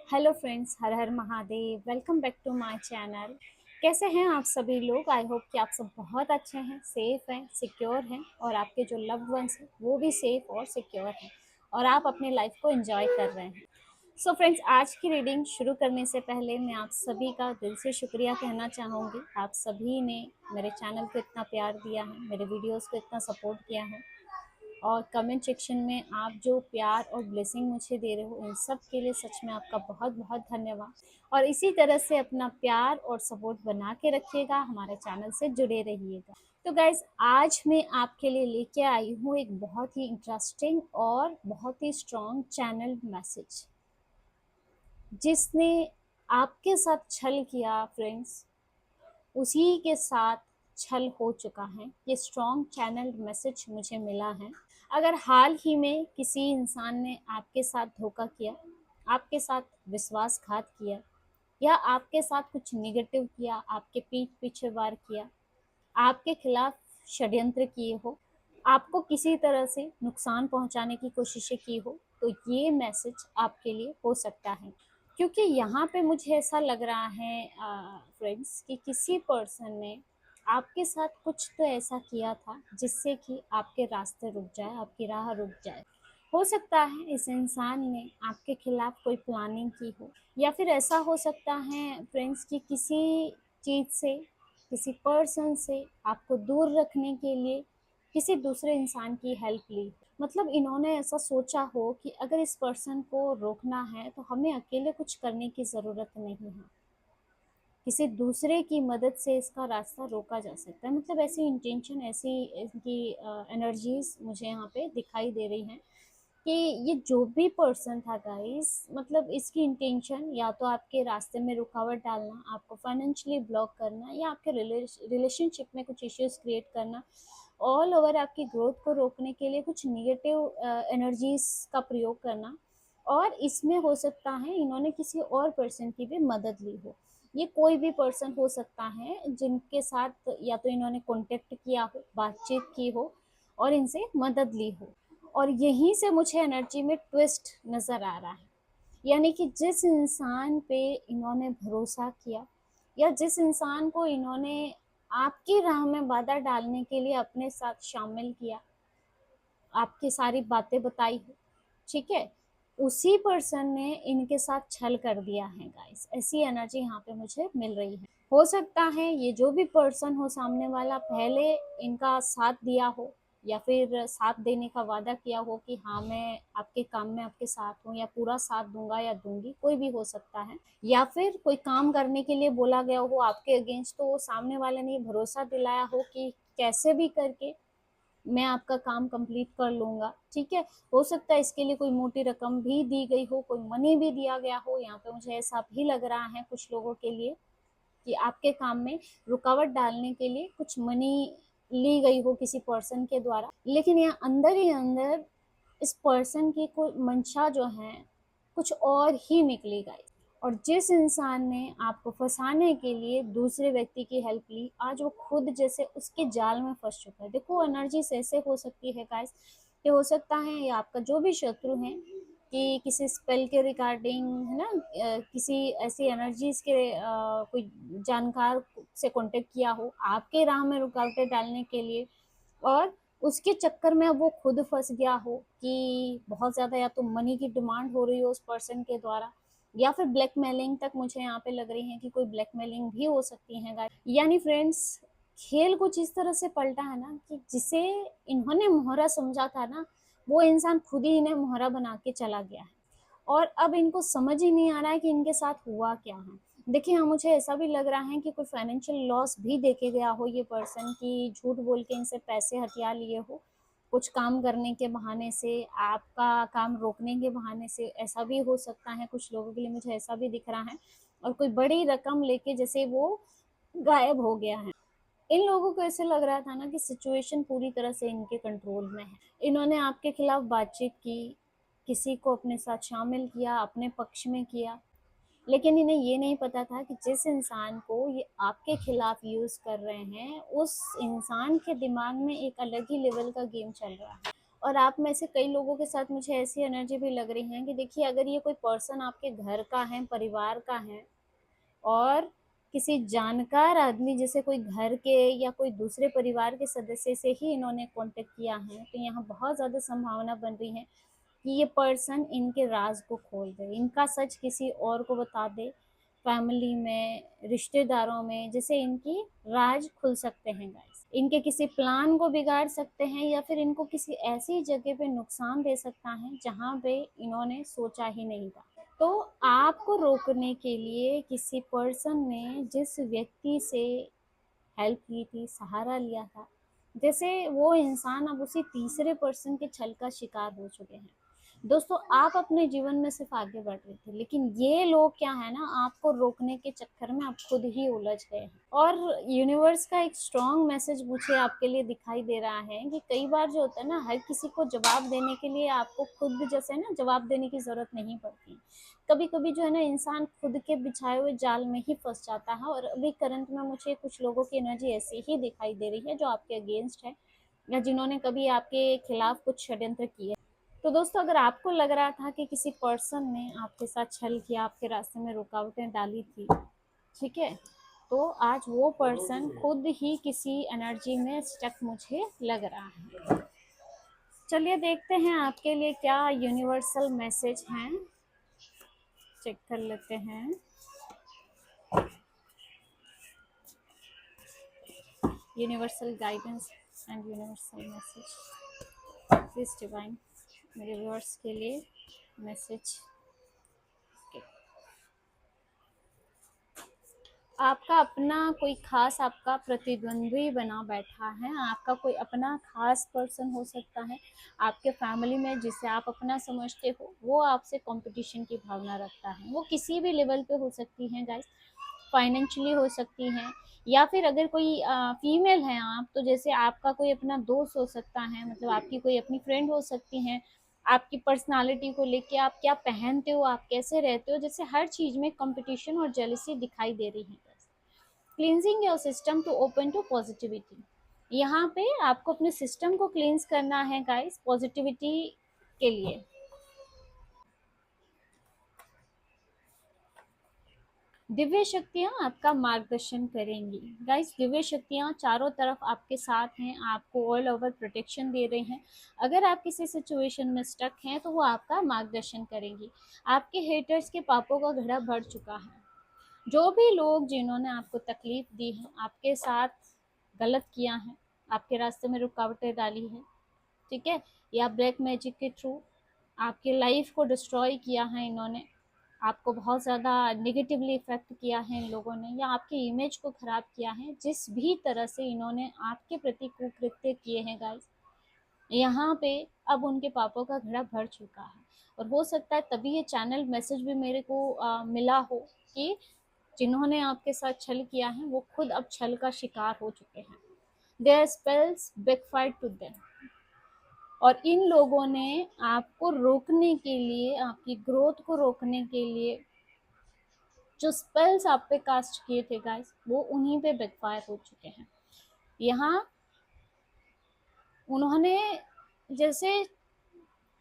Hello friends, Har Har Mahadev. Welcome back to my channel. कैसे हैं आप सभी लोग? आई होप कि आप सब बहुत अच्छे हैं, सेफ हैं, सिक्योर हैं और आपके जो लव्ड वंस हैं वो भी सेफ और सिक्योर हैं और आप अपने लाइफ को एंजॉय कर रहे हैं। सो फ्रेंड्स, आज की रीडिंग शुरू करने से पहले मैं आप सभी का दिल से शुक्रिया कहना चाहूँगी। आप सभी ने मेरे चैनल को इतना प्यार दिया है, मेरे वीडियोज़ को इतना सपोर्ट किया है और कमेंट सेक्शन में आप जो प्यार और ब्लेसिंग मुझे दे रहे हो, इन सब के लिए सच में आपका बहुत बहुत धन्यवाद। और इसी तरह से अपना प्यार और सपोर्ट बना के रखिएगा, हमारे चैनल से जुड़े रहिएगा। तो गाइज, आज मैं आपके लिए लेके आई हूँ एक बहुत ही इंटरेस्टिंग और बहुत ही स्ट्रॉन्ग चैनल मैसेज। जिसने आपके साथ छल किया फ्रेंड्स, उसी के साथ छल हो चुका है। ये स्ट्रॉन्ग चैनल मैसेज मुझे मिला है। अगर हाल ही में किसी इंसान ने आपके साथ धोखा किया, आपके साथ विश्वासघात किया या आपके साथ कुछ निगेटिव किया, आपके पीठ पीछे वार किया, आपके खिलाफ षड्यंत्र किए हो, आपको किसी तरह से नुकसान पहुंचाने की कोशिशें की हो, तो ये मैसेज आपके लिए हो सकता है। क्योंकि यहाँ पे मुझे ऐसा लग रहा है फ्रेंड्स कि किसी पर्सन ने आपके साथ कुछ तो ऐसा किया था जिससे कि आपके रास्ते रुक जाए, आपकी राह रुक जाए। हो सकता है इस इंसान ने आपके खिलाफ कोई प्लानिंग की हो, या फिर ऐसा हो सकता है फ्रेंड्स कि किसी चीज़ से, किसी पर्सन से आपको दूर रखने के लिए किसी दूसरे इंसान की हेल्प ली। मतलब इन्होंने ऐसा सोचा हो कि अगर इस पर्सन को रोकना है तो हमें अकेले कुछ करने की ज़रूरत नहीं है, किसी दूसरे की मदद से इसका रास्ता रोका जा सकता है। मतलब ऐसी इंटेंशन, ऐसी इनकी एनर्जीज मुझे यहाँ पे दिखाई दे रही हैं कि ये जो भी पर्सन था गाइस, मतलब इसकी इंटेंशन या तो आपके रास्ते में रुकावट डालना, आपको फाइनेंशियली ब्लॉक करना, या आपके रिलेशनशिप में कुछ इश्यूज क्रिएट करना, ऑल ओवर आपकी ग्रोथ को रोकने के लिए कुछ निगेटिव एनर्जीज का प्रयोग करना। और इसमें हो सकता है इन्होंने किसी और पर्सन की भी मदद ली हो। ये कोई भी पर्सन हो सकता है जिनके साथ या तो इन्होंने कांटेक्ट किया हो, बातचीत की हो और इनसे मदद ली हो। और यहीं से मुझे एनर्जी में ट्विस्ट नज़र आ रहा है। यानी कि जिस इंसान पे इन्होंने भरोसा किया या जिस इंसान को इन्होंने आपकी राह में बाधा डालने के लिए अपने साथ शामिल किया, आपकी सारी बातें बताई हो, ठीक है, उसी पर्सन ने इनके साथ छल कर दिया है गाइस। ऐसी एनर्जी यहाँ पे मुझे मिल रही है। हो सकता है ये जो भी पर्सन हो सामने वाला पहले इनका साथ दिया हो या फिर साथ देने का वादा किया हो कि हाँ मैं आपके काम में आपके साथ हूँ या पूरा साथ दूंगा या दूंगी, कोई भी हो सकता है। या फिर कोई काम करने के लिए बोला गया हो आपके अगेंस्ट, तो वो सामने वाले ने भरोसा दिलाया हो कि कैसे भी करके मैं आपका काम कंप्लीट कर लूँगा, ठीक है। हो सकता है इसके लिए कोई मोटी रकम भी दी गई हो, कोई मनी भी दिया गया हो। यहाँ पे मुझे ऐसा भी लग रहा है कुछ लोगों के लिए कि आपके काम में रुकावट डालने के लिए कुछ मनी ली गई हो किसी पर्सन के द्वारा। लेकिन यहाँ अंदर ही अंदर इस पर्सन की कोई मंशा जो है कुछ और ही निकली गाइस। और जिस इंसान ने आपको फंसाने के लिए दूसरे व्यक्ति की हेल्प ली, आज वो खुद जैसे उसके जाल में फंस चुका है। देखो एनर्जी ऐसे हो सकती है गाइस कि हो सकता है ये आपका जो भी शत्रु है कि किसी स्पेल के रिगार्डिंग, है ना, किसी ऐसी एनर्जीज के कोई जानकार से कांटेक्ट किया हो आपके राह में रुकावटें डालने के लिए, और उसके चक्कर में अब वो खुद फंस गया हो कि बहुत ज़्यादा या तो मनी की डिमांड हो रही हो उस पर्सन के द्वारा, या फिर ब्लैकमेलिंग तक मुझे यहाँ पे लग रही है कि कोई ब्लैकमेलिंग भी हो सकती है गाइस। यानी फ्रेंड्स, खेल कुछ इस तरह से पलटा है ना कि जिसे इन्होंने मोहरा समझा था ना, वो इंसान खुद ही इन्हें मोहरा बना के चला गया है। और अब इनको समझ ही नहीं आ रहा है कि इनके साथ हुआ क्या है। देखिए, हाँ, मुझे ऐसा भी लग रहा है कि कोई फाइनेंशियल लॉस भी देके गया हो ये पर्सन, की झूठ बोल के इनसे पैसे हथिया लिए हो कुछ काम करने के बहाने से, आपका काम रोकने के बहाने से। ऐसा भी हो सकता है कुछ लोगों के लिए, मुझे ऐसा भी दिख रहा है। और कोई बड़ी रकम लेके जैसे वो गायब हो गया है। इन लोगों को ऐसे लग रहा था ना कि सिचुएशन पूरी तरह से इनके कंट्रोल में है। इन्होंने आपके खिलाफ बातचीत की, किसी को अपने साथ शामिल किया, अपने पक्ष में किया, लेकिन इन्हें ये नहीं पता था कि जिस इंसान को ये आपके खिलाफ यूज कर रहे हैं, उस इंसान के दिमाग में एक अलग ही लेवल का गेम चल रहा है। और आप में से कई लोगों के साथ मुझे ऐसी एनर्जी भी लग रही है कि देखिए, अगर ये कोई पर्सन आपके घर का है, परिवार का है, और किसी जानकार आदमी जैसे कोई घर के या कोई दूसरे परिवार के सदस्य से ही इन्होंने कांटेक्ट किया है, तो यहाँ बहुत ज़्यादा संभावना बन रही है कि ये पर्सन इनके राज को खोल दे, इनका सच किसी और को बता दे। फैमिली में, रिश्तेदारों में, जैसे इनकी राज खुल सकते हैं गाइस। इनके किसी प्लान को बिगाड़ सकते हैं या फिर इनको किसी ऐसी जगह पे नुकसान दे सकता है जहाँ पे इन्होंने सोचा ही नहीं था। तो आपको रोकने के लिए किसी पर्सन ने जिस व्यक्ति से हेल्प ली थी, सहारा लिया था, जैसे वो इंसान अब उसी तीसरे पर्सन के छल का शिकार हो चुके हैं। दोस्तों, आप अपने जीवन में सिर्फ आगे बढ़ रहे थे, लेकिन ये लोग क्या है ना, आपको रोकने के चक्कर में आप खुद ही उलझ गए हैं। और यूनिवर्स का एक स्ट्रॉन्ग मैसेज मुझे आपके लिए दिखाई दे रहा है कि कई बार जो होता है ना, हर किसी को जवाब देने के लिए आपको खुद जैसे ना जवाब देने की जरूरत नहीं पड़ती। कभी कभी जो है ना, इंसान खुद के बिछाए हुए जाल में ही फंस जाता है। और अभी करंट में मुझे कुछ लोगों की एनर्जी ऐसी ही दिखाई दे रही है जो आपके अगेंस्ट है, या जिन्होंने कभी आपके खिलाफ कुछ षड्यंत्र किए। तो दोस्तों, अगर आपको लग रहा था कि किसी पर्सन ने आपके साथ छल किया, आपके रास्ते में रुकावटें डाली थी, ठीक है, तो आज वो पर्सन खुद ही किसी एनर्जी में स्टक मुझे लग रहा है। चलिए देखते हैं आपके लिए क्या यूनिवर्सल मैसेज हैं, चेक कर लेते हैं। Universal guidance and universal message, please divine मेरे व्यूअर्स के लिए मैसेज। आपका अपना कोई खास आपका प्रतिद्वंद्वी बना बैठा है, आपका कोई अपना खास पर्सन हो सकता है आपके फैमिली में जिसे आप अपना समझते हो, वो आपसे कंपटीशन की भावना रखता है। वो किसी भी लेवल पे हो सकती हैं गाइस, फाइनेंशियली हो सकती हैं, या फिर अगर कोई फीमेल है आप, तो जैसे आपका कोई अपना दोस्त हो सकता है, मतलब आपकी कोई अपनी फ्रेंड हो सकती हैं। आपकी पर्सनालिटी को लेके, आप क्या पहनते हो, आप कैसे रहते हो, जैसे हर चीज में कंपटीशन और जेलसी दिखाई दे रही है। Cleansing your system to open to positivity, यहाँ पे आपको अपने सिस्टम को क्लींस करना है गाइस, पॉजिटिविटी के लिए। दिव्य शक्तियाँ आपका मार्गदर्शन करेंगी गाइस, दिव्य शक्तियाँ चारों तरफ आपके साथ हैं, आपको ऑल ओवर प्रोटेक्शन दे रहे हैं। अगर आप किसी सिचुएशन में स्टक हैं तो वो आपका मार्गदर्शन करेंगी। आपके हेटर्स के पापों का घड़ा भर चुका है। जो भी लोग जिन्होंने आपको तकलीफ दी है, आपके साथ गलत किया है, आपके रास्ते में रुकावटें डाली है, ठीक है, या ब्लैक मैजिक के थ्रू आपकी लाइफ को डिस्ट्रॉय किया है इन्होंने, आपको बहुत ज़्यादा नेगेटिवली इफेक्ट किया है इन लोगों ने, या आपकी इमेज को ख़राब किया है, जिस भी तरह से इन्होंने आपके प्रति कुकृत्य किए हैं गाइस, यहाँ पे अब उनके पापों का घड़ा भर चुका है। और हो सकता है तभी ये चैनल मैसेज भी मेरे को मिला हो कि जिन्होंने आपके साथ छल किया है वो खुद अब छल का शिकार हो चुके हैं। Their spells backfire to them, और इन लोगों ने आपको रोकने के लिए, आपकी ग्रोथ को रोकने के लिए जो स्पेल्स आप पे कास्ट किए थे गाइस, वो उन्हीं पे बैकफायर हो चुके हैं। यहाँ उन्होंने जैसे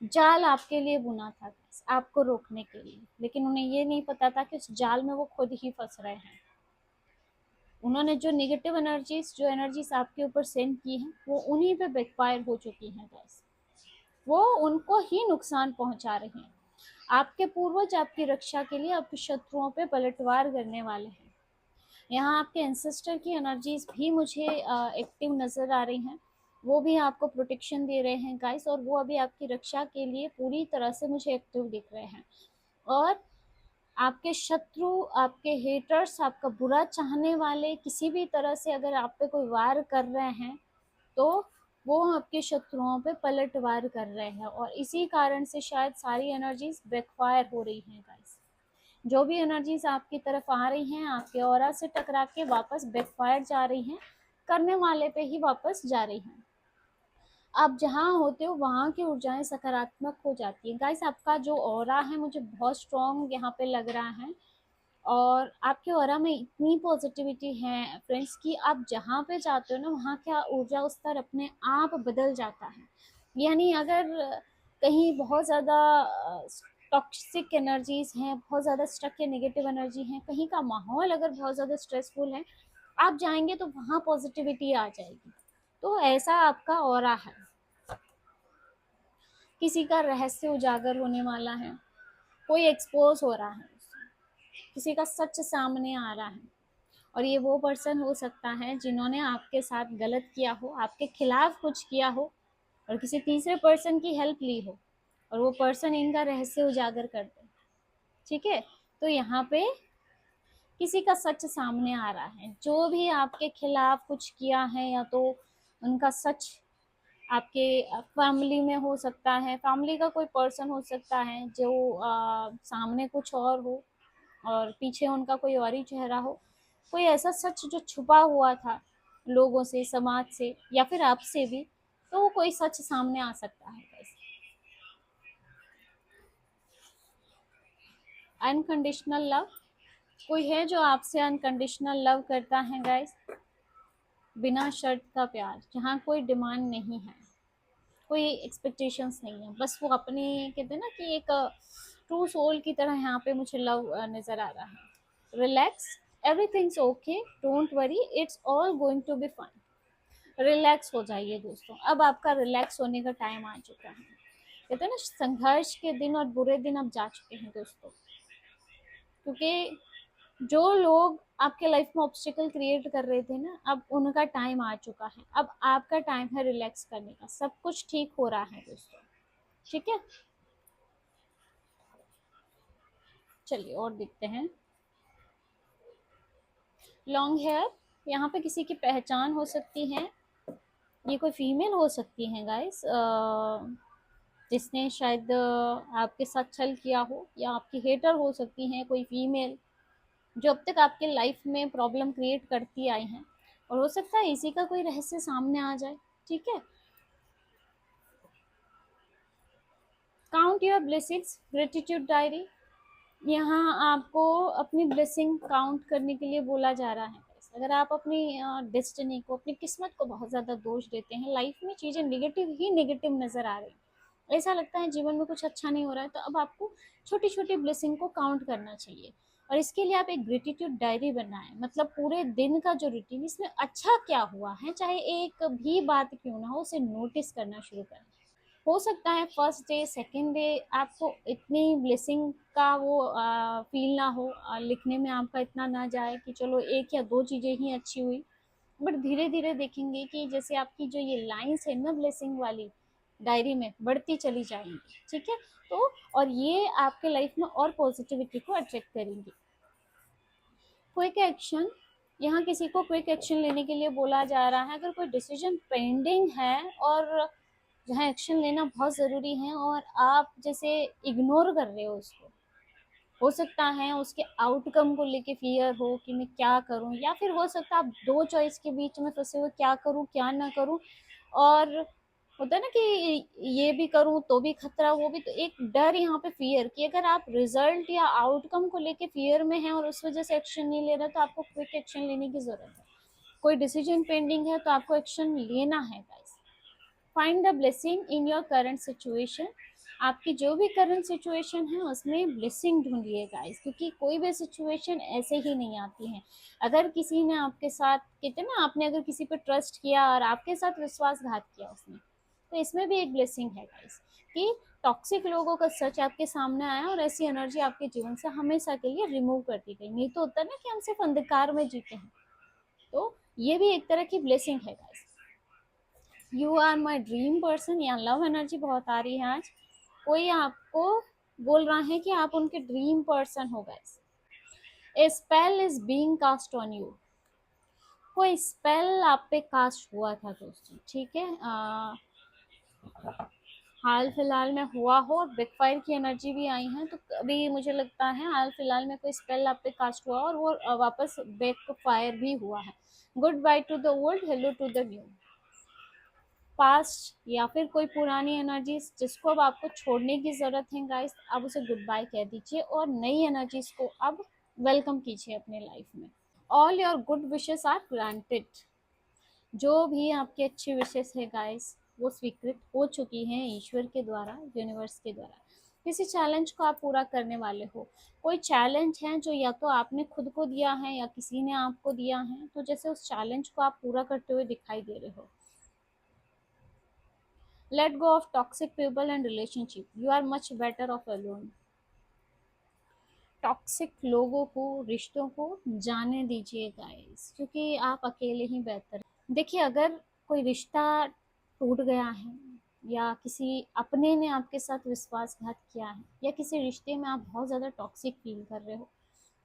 जाल आपके लिए बुना था गाइस, आपको रोकने के लिए, लेकिन उन्हें ये नहीं पता था कि उस जाल में वो खुद ही फंस रहे हैं। उन्होंने जो नेगेटिव एनर्जीज, जो एनर्जीज आपके ऊपर सेंड की हैं, वो उन्हीं पे बैकफायर हो चुकी हैं गाइस, वो उनको ही नुकसान पहुंचा रहे हैं। आपके पूर्वज आपकी रक्षा के लिए आपके शत्रुओं पे पलटवार करने वाले हैं। यहाँ आपके एंसेस्टर की एनर्जीज भी मुझे एक्टिव नजर आ रही हैं, वो भी आपको प्रोटेक्शन दे रहे हैं गाइस, और वो अभी आपकी रक्षा के लिए पूरी तरह से मुझे एक्टिव दिख रहे हैं। और आपके शत्रु, आपके हेटर्स, आपका बुरा चाहने वाले किसी भी तरह से अगर आप पे कोई वार कर रहे हैं, तो वो आपके शत्रुओं पे पलटवार कर रहे हैं, और इसी कारण से शायद सारी एनर्जीज बैकफायर हो रही हैं गाइस। जो भी एनर्जीज आपकी तरफ आ रही हैं, आपके ऑरा से टकरा के वापस बैकफायर जा रही हैं, करने वाले पे ही वापस जा रही हैं। आप जहाँ होते हो वहाँ की ऊर्जाएं सकारात्मक हो जाती हैं गाइस। आपका जो ऑरा है मुझे बहुत स्ट्रॉन्ग यहाँ पे लग रहा है, और आपके ऑरा में इतनी पॉजिटिविटी है फ्रेंड्स कि आप जहाँ पे जाते हो ना, वहाँ का ऊर्जा स्तर अपने आप बदल जाता है। यानी अगर कहीं बहुत ज़्यादा टॉक्सिक एनर्जीज हैं, बहुत ज़्यादा स्ट्रक या नेगेटिव एनर्जी हैं, कहीं का माहौल अगर बहुत ज़्यादा स्ट्रेसफुल है, आप जाएंगे तो वहाँ पॉजिटिविटी आ जाएगी। तो ऐसा आपका ऑरा है। किसी का रहस्य उजागर होने वाला है, कोई एक्सपोज हो रहा है, किसी का सच सामने आ रहा है, और ये वो पर्सन हो सकता है जिन्होंने आपके साथ गलत किया हो, आपके खिलाफ कुछ किया हो, और किसी तीसरे पर्सन की हेल्प ली हो, और वो पर्सन इनका रहस्य उजागर कर दे। ठीक है, तो यहाँ पे किसी का सच सामने आ रहा है, जो भी आपके खिलाफ कुछ किया है, या तो उनका सच आपके फैमिली में हो सकता है, फैमिली का कोई पर्सन हो सकता है जो सामने कुछ और हो और पीछे उनका कोई और ही चेहरा हो, कोई ऐसा सच जो छुपा हुआ था लोगों से, समाज से, या फिर आपसे भी, तो वो कोई सच सामने आ सकता है। अनकंडीशनल लव, कोई है जो आपसे अनकंडीशनल लव करता है गाइस, बिना शर्त का प्यार, जहाँ कोई डिमांड नहीं है, कोई एक्सपेक्टेशंस नहीं है, बस वो अपने, कहते हैं ना कि एक ट्रू सोल की तरह यहाँ पे मुझे लव नजर आ रहा है। Relax, everything's okay, don't worry, it's all going to be fun. Relax हो जाइए दोस्तों, अब आपका रिलैक्स होने का टाइम आ चुका है। कहते हैं ना, संघर्ष के दिन और बुरे दिन अब जा चुके हैं दोस्तों, क्योंकि जो लोग आपके लाइफ में ऑब्स्टिकल क्रिएट कर रहे थे ना, अब उनका टाइम आ चुका है, अब आपका टाइम है रिलैक्स करने का, सब कुछ ठीक हो रहा है दोस्तों। ठीक है, चलिए और देखते हैं। लॉन्ग हेयर, यहाँ पे किसी की पहचान हो सकती है, ये कोई फीमेल हो सकती है गाइस, जिसने शायद आपके साथ छल किया हो, या आपकी हेटर हो सकती हैं कोई फीमेल, जो अब तक आपके लाइफ में प्रॉब्लम क्रिएट करती आई हैं, और हो सकता है इसी का कोई रहस्य सामने आ जाए। ठीक है, count your blessings, gratitude diary, यहाँ आपको अपनी ब्लेसिंग काउंट करने के लिए बोला जा रहा है। अगर आप अपनी डेस्टिनी को, अपनी किस्मत को बहुत ज़्यादा दोष देते हैं, लाइफ में चीज़ें नेगेटिव ही नेगेटिव नज़र आ रही हैं, ऐसा लगता है जीवन में कुछ अच्छा नहीं हो रहा है, तो अब आपको छोटी छोटी ब्लेसिंग को काउंट करना चाहिए। और इसके लिए आप एक ग्रेटिट्यूड डायरी बनाएं, मतलब पूरे दिन का जो रूटीन, इसमें अच्छा क्या हुआ है, चाहे एक भी बात क्यों ना हो, उसे नोटिस करना शुरू करें। हो सकता है फर्स्ट डे सेकंड डे आपको इतनी ब्लेसिंग का वो फील ना हो, लिखने में आपका इतना ना जाए कि चलो एक या दो चीज़ें ही अच्छी हुई, बट धीरे धीरे देखेंगे कि जैसे आपकी जो ये लाइंस है ना ब्लेसिंग वाली डायरी में, बढ़ती चली जाएंगी। ठीक है, तो और ये आपके लाइफ में और पॉजिटिविटी को अट्रैक्ट करेंगी। क्विक एक्शन, यहाँ किसी को क्विक एक्शन लेने के लिए बोला जा रहा है। अगर कोई डिसीजन पेंडिंग है और जहाँ एक्शन लेना बहुत ज़रूरी है, और आप जैसे इग्नोर कर रहे हो उसको, हो सकता है उसके आउटकम को लेके फियर हो कि मैं क्या करूं, या फिर हो सकता है आप दो चॉइस के बीच में फंसे हुए, क्या करूं क्या ना करूं, और होता है ना कि ये भी करूं तो भी खतरा, वो भी, तो एक डर यहाँ पे फियर कि अगर आप रिजल्ट या आउटकम को लेके फियर में हैं और उस वजह से एक्शन नहीं ले रहे, तो आपको क्विक एक्शन लेने की जरूरत है। कोई डिसीजन पेंडिंग है तो आपको एक्शन लेना है guys. Find the blessing in your current situation, आपकी जो भी करंट सिचुएशन है उसमें ब्लेसिंग ढूंढिए गाइस, क्योंकि कोई भी सिचुएशन ऐसे ही नहीं आती है। अगर किसी ने आपके साथ, कहते ना, आपने अगर किसी पर ट्रस्ट किया और आपके साथ विश्वासघात किया उसने, तो इसमें भी एक ब्लेसिंग है गाइस, कि टॉक्सिक लोगों का सच आपके सामने आया और ऐसी एनर्जी आपके जीवन से हमेशा के लिए रिमूव कर दी गई। नहीं तो होता है ना कि हम सिर्फ अंधकार में जीते हैं, तो ये भी एक तरह की ब्लेसिंग है guys. You are my dream person, या लव एनर्जी बहुत आ रही है आज, कोई आपको बोल रहा है कि आप उनके ड्रीम पर्सन हो गए। A spell is being cast on you, कोई स्पेल आप पे कास्ट हुआ था दोस्तों। ठीक है, हाल फिलहाल में हुआ हो, और बैकफायर की एनर्जी भी आई है, तो अभी मुझे लगता है हाल फिलहाल में कोई स्पेल आप पे कास्ट हुआ और वो वापस बैकफायर भी हुआ है। Good bye to the world, hello to the new. Past या फिर कोई पुरानी एनर्जीज जिसको अब आपको छोड़ने की ज़रूरत है गाइस, अब उसे गुड बाय कह दीजिए और नई एनर्जीज को अब वेलकम कीजिए अपने लाइफ में। All your good wishes are granted, जो भी आपकी अच्छी विशेस है गाइस, वो स्वीकृत हो चुकी हैं ईश्वर के द्वारा, यूनिवर्स के द्वारा। किसी चैलेंज को आप पूरा करने वाले हो। कोई चैलेंज है जो या तो आपने खुद को दिया है या किसी ने आपको दिया है, तो जैसे उस चैलेंज को आप पूरा करते हुए दिखाई दे रहे हो। Let go of toxic people and relationship, you are much better off alone. Toxic लोगों को, रिश्तों को जाने दीजिए गाइस, क्योंकि आप अकेले ही बेहतर। देखिए, अगर कोई रिश्ता टूट गया है या किसी अपने ने आपके साथ विश्वासघात किया है या किसी रिश्ते में आप बहुत ज़्यादा टॉक्सिक फील कर रहे हो,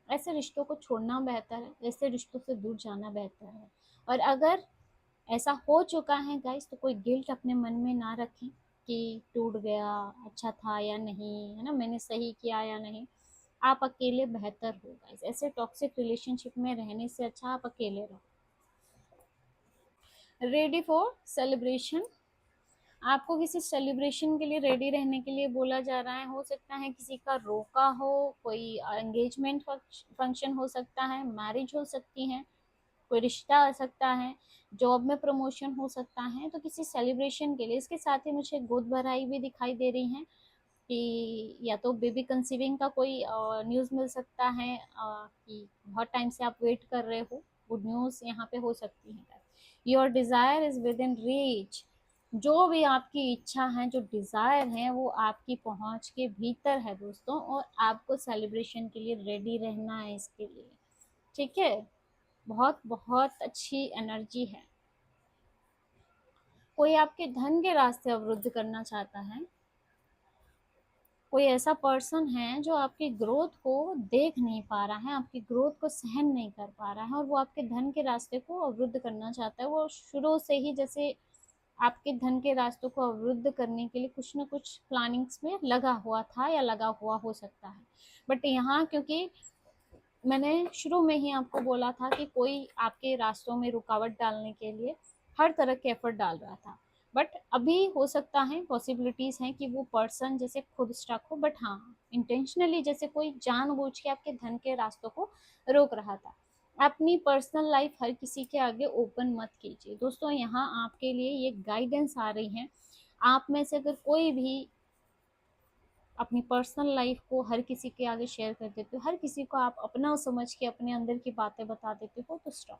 ऐसे रिश्तों को छोड़ना बेहतर है, ऐसे रिश्तों से दूर जाना बेहतर है। और अगर ऐसा हो चुका है गाइस, तो कोई गिल्ट अपने मन में ना रखें कि टूट गया, अच्छा था या नहीं, है ना, मैंने सही किया या नहीं। आप अकेले बेहतर हो गाइस, ऐसे टॉक्सिक रिलेशनशिप में रहने से अच्छा आप अकेले रहो। रेडी फॉर सेलिब्रेशन, आपको किसी सेलिब्रेशन के लिए रेडी रहने के लिए बोला जा रहा है। हो सकता है किसी का रोका हो, कोई एंगेजमेंट फंक्शन हो सकता है, मैरिज हो सकती है, कोई रिश्ता आ सकता है, जॉब में प्रमोशन हो सकता है, तो किसी सेलिब्रेशन के लिए। इसके साथ ही मुझे गोद भराई भी दिखाई दे रही है कि या तो बेबी कंसीविंग का कोई न्यूज़ मिल सकता है, कि बहुत टाइम से आप वेट कर रहे हो, गुड न्यूज़ यहाँ पे हो सकती है। Your desire is with in reach, जो भी आपकी इच्छा है, जो डिज़ायर है, वो आपकी पहुँच के भीतर है दोस्तों, और आपको सेलिब्रेशन के लिए रेडी रहना है इसके लिए। ठीक है, बहुत बहुत अच्छी एनर्जी है। कोई आपके धन के रास्ते अवरुद्ध करना चाहता है, कोई ऐसा पर्सन है जो आपकी ग्रोथ को देख नहीं पा रहा है, आपकी ग्रोथ को सहन नहीं कर पा रहा है, और वो आपके धन के रास्ते को अवरुद्ध करना चाहता है। वो शुरू से ही जैसे आपके धन के रास्तों को अवरुद्ध करने के लिए कुछ ना कुछ प्लानिंग्स में लगा हुआ था या लगा हुआ हो सकता है। बट यहाँ क्योंकि मैंने शुरू में ही आपको बोला था कि कोई आपके रास्तों में रुकावट डालने के लिए हर तरह के एफर्ट डाल रहा था, बट अभी हो सकता है, पॉसिबिलिटीज हैं कि वो पर्सन जैसे खुद स्टक हो, बट हाँ, इंटेंशनली जैसे कोई जानबूझ के आपके धन के रास्तों को रोक रहा था। अपनी पर्सनल लाइफ हर किसी के आगे ओपन मत कीजिए दोस्तों। यहाँ आपके लिए ये गाइडेंस आ रही है। आप में से अगर कोई भी अपनी पर्सनल लाइफ को हर किसी के आगे शेयर कर देते हो, हर किसी को आप अपना समझ के अपने अंदर की बातें बता देते हो, तो स्टॉप,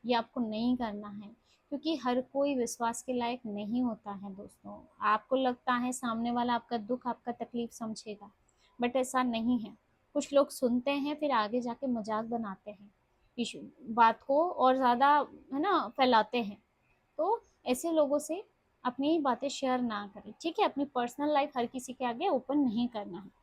ये आपको नहीं करना है। क्योंकि हर कोई विश्वास के लायक नहीं होता है दोस्तों। आपको लगता है सामने वाला आपका दुख, आपका तकलीफ समझेगा, बट ऐसा नहीं है। कुछ लोग सुनते हैं, फिर आगे जाके मजाक बनाते हैं, इशू बात को और ज़्यादा, है ना, फैलाते हैं। तो ऐसे लोगों से अपनी बातें शेयर ना करें, ठीक है। अपनी पर्सनल लाइफ हर किसी के आगे ओपन नहीं करना है।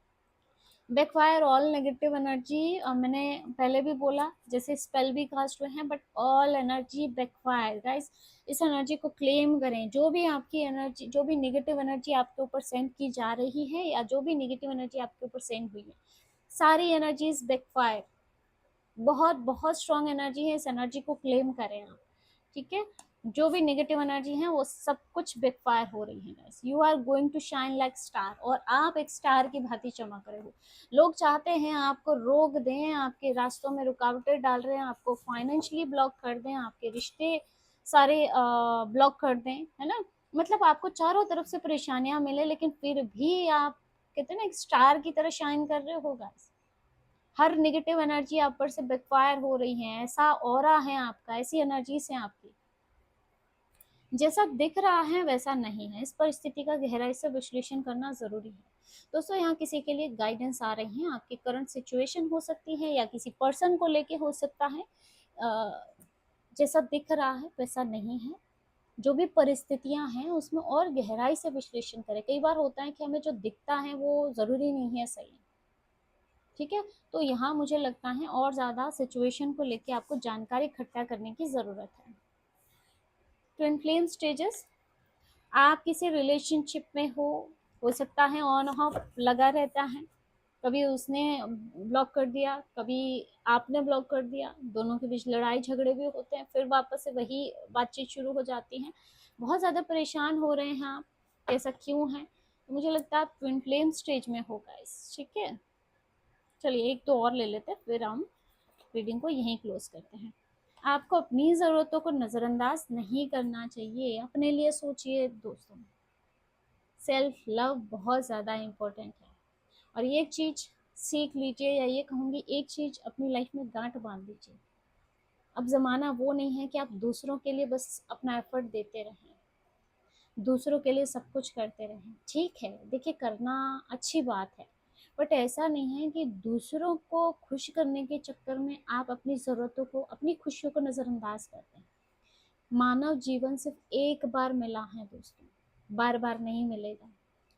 बैकफायर ऑल नेगेटिव एनर्जी, मैंने पहले भी बोला, जैसे स्पेल भी कास्ट हुए हैं, but all energy backfire guys. इस एनर्जी को क्लेम करें। जो भी आपकी एनर्जी, जो भी नेगेटिव एनर्जी आपके ऊपर सेंड की जा रही है, या जो भी नेगेटिव एनर्जी आपके ऊपर सेंड हुई है, सारी एनर्जीज बैकफायर। बहुत बहुत स्ट्रॉन्ग एनर्जी है, इस एनर्जी को क्लेम करें आप, ठीक है। जो भी नेगेटिव एनर्जी है वो सब कुछ बैकफायर हो रही है guys. You are going to shine like star, और आप एक स्टार की भांति चमक रहे हो। लोग चाहते हैं आपको रोक दें, आपके रास्तों में रुकावटें डाल रहे हैं, आपको फाइनेंशियली ब्लॉक कर दें, आपके रिश्ते सारे ब्लॉक कर दें, है ना। मतलब आपको चारों तरफ से परेशानियां मिले, लेकिन फिर भी आप कहते हैं ना, एक स्टार की तरह शाइन कर रहे हो गाइस। हर नेगेटिव एनर्जी आप पर से बैकफायर हो रही है, ऐसा ऑरा है आपका, ऐसी एनर्जीज हैं आपकी। जैसा दिख रहा है वैसा नहीं है, इस परिस्थिति का गहराई से विश्लेषण करना जरूरी है दोस्तों। यहाँ किसी के लिए गाइडेंस आ रही है, आपकी करंट सिचुएशन हो सकती है या किसी पर्सन को लेके हो सकता है। जैसा दिख रहा है वैसा नहीं है। जो भी परिस्थितियां हैं उसमें और गहराई से विश्लेषण करें। कई बार होता है कि हमें जो दिखता है वो जरूरी नहीं है सही, ठीक है। तो यहाँ मुझे लगता है और ज़्यादा सिचुएशन को लेके आपको जानकारी इकट्ठा करने की ज़रूरत है। ट्विन फ्लेम स्टेजेस, आप किसी रिलेशनशिप में हो सकता है ऑन ऑफ लगा रहता है। कभी उसने ब्लॉक कर दिया, कभी आपने ब्लॉक कर दिया, दोनों के बीच लड़ाई झगड़े भी होते हैं, फिर वापस से वही बातचीत शुरू हो जाती है। बहुत ज़्यादा परेशान हो रहे हैं आप, ऐसा क्यों है? तो मुझे लगता है आप ट्विन फ्लेम स्टेज में होगा इस, ठीक है। चलिए एक तो और ले लेते हैं, फिर हम रीडिंग को यहीं क्लोज करते हैं। आपको अपनी ज़रूरतों को नज़रअंदाज नहीं करना चाहिए। अपने लिए सोचिए दोस्तों। सेल्फ लव बहुत ज़्यादा इम्पोर्टेंट है। और ये चीज़ सीख लीजिए, या ये कहूँगी एक चीज़ अपनी लाइफ में गांठ बांध लीजिए। अब ज़माना वो नहीं है कि आप दूसरों के लिए बस अपना एफर्ट देते रहें, दूसरों के लिए सब कुछ करते रहें। ठीक है, देखिए करना अच्छी बात है, बट ऐसा नहीं है कि दूसरों को खुश करने के चक्कर में आप अपनी ज़रूरतों को, अपनी खुशियों को नज़रअंदाज करते हैं। मानव जीवन सिर्फ एक बार मिला है दोस्तों, बार बार नहीं मिलेगा।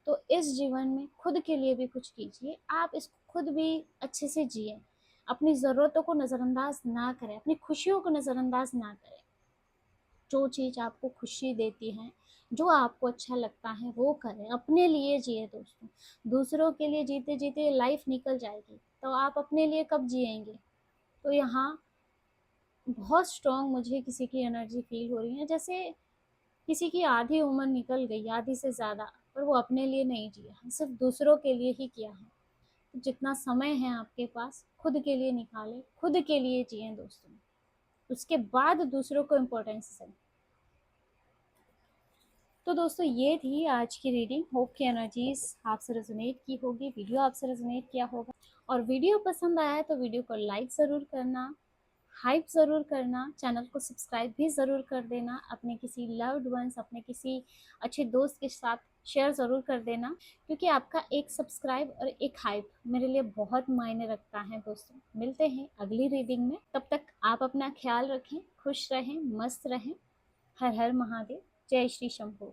तो इस जीवन में खुद के लिए भी कुछ कीजिए, आप इसको खुद भी अच्छे से जिए। अपनी ज़रूरतों को नज़रअंदाज ना करें, अपनी खुशियों को नज़रअंदाज ना करें। जो चीज़ आपको खुशी देती है, जो आपको अच्छा लगता है वो करें, अपने लिए जिए दोस्तों। दूसरों के लिए जीते जीते लाइफ निकल जाएगी, तो आप अपने लिए कब जिएंगे। तो यहाँ बहुत स्ट्रॉन्ग मुझे किसी की एनर्जी फील हो रही है, जैसे किसी की आधी उम्र निकल गई, आधी से ज़्यादा, पर वो अपने लिए नहीं जिया, सिर्फ दूसरों के लिए ही किया है। तो जितना समय है आपके पास, खुद के लिए निकालें, खुद के लिए जिए दोस्तों। उसके बाद दूसरों को इम्पोर्टेंस दें। तो दोस्तों ये थी आज की रीडिंग। होप की एनर्जीज आपसे रेजोनेट की होगी, वीडियो आपसे रेजोनेट किया होगा। और वीडियो पसंद आया तो वीडियो को लाइक ज़रूर करना, हाइप ज़रूर करना, चैनल को सब्सक्राइब भी ज़रूर कर देना, अपने किसी लव्ड वंस, अपने किसी अच्छे दोस्त के साथ शेयर ज़रूर कर देना, क्योंकि आपका एक सब्सक्राइब और एक हाइप मेरे लिए बहुत मायने रखता है दोस्तों। मिलते हैं अगली रीडिंग में, तब तक आप अपना ख्याल रखें, खुश रहें, मस्त रहें। हर हर महादेव, जय श्री शंभू।